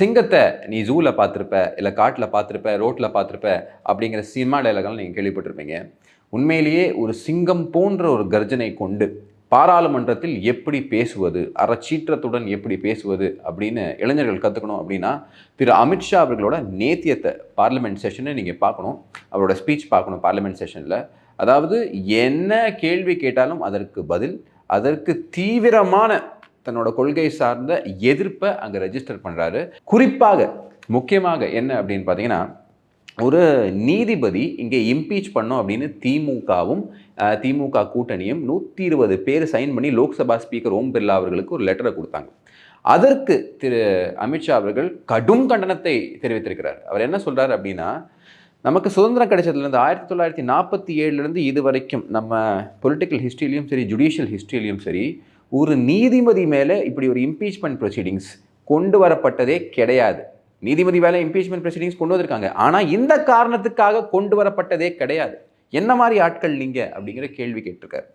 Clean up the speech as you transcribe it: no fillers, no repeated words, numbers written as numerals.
சிங்கத்தை நீ ஜூவில் பார்த்துருப்ப, இல்லை காட்டில் பார்த்துருப்ப, ரோட்டில் பார்த்துருப்ப அப்படிங்கிற சினிமா டைலாக்லாம் நீங்கள் கேள்விப்பட்டிருப்பீங்க. உண்மையிலேயே ஒரு சிங்கம் போன்ற ஒரு கர்ஜனை கொண்டு பாராளுமன்றத்தில் எப்படி பேசுவது, அறச்சீற்றத்துடன் எப்படி பேசுவது அப்படின்னு இளைஞர்கள் கற்றுக்கணும் அப்படின்னா, திரு அமித்ஷா அவர்களோட நேத்தியத்தை பார்லிமெண்ட் செஷனை நீங்கள் பார்க்கணும். அவரோட ஸ்பீச் பார்க்கணும் பார்லிமெண்ட் செஷனில். அதாவது என்ன கேள்வி கேட்டாலும் அதற்கு பதில், அதற்கு தீவிரமான தன்னோட கொள்கை சார்ந்த எதிர்ப்பை அங்கே ரெஜிஸ்டர் பண்ணுறாரு. குறிப்பாக முக்கியமாக என்ன அப்படின்னு பார்த்தீங்கன்னா, ஒரு நீதிபதி இங்கே இம்பீச் பண்ணோம் அப்படின்னு திமுக கூட்டணியும் 120 பேர் சைன் பண்ணி லோக்சபா ஸ்பீக்கர் ஓம் பிர்லா அவர்களுக்கு ஒரு லெட்டரை கொடுத்தாங்க. அதற்கு திரு அமித்ஷா அவர்கள் கடும் கண்டனத்தை தெரிவித்திருக்கிறார். அவர் என்ன சொல்றாரு அப்படின்னா, நமக்கு சுதந்திரம் கிடைச்சதுலேருந்து 1947 இது வரைக்கும் நம்ம பொலிட்டிக்கல் ஹிஸ்ட்ரியிலையும் சரி, ஜுடிஷியல் ஹிஸ்ட்ரியிலையும் சரி, ஒரு நீதிபதி மேலே இப்படி ஒரு இம்பீச்மெண்ட் ப்ரொசீடிங்ஸ் கொண்டு வரப்பட்டதே கிடையாது. நீதிபதி வேலை இம்பீச்மெண்ட் ப்ரொசீடிங்ஸ் கொண்டு வந்திருக்காங்க, ஆனால் இந்த காரணத்துக்காக கொண்டு வரப்பட்டதே கிடையாது. என்ன மாதிரி ஆட்கள் நீங்க அப்படிங்கிற கேள்வி கேட்டிருக்காரு.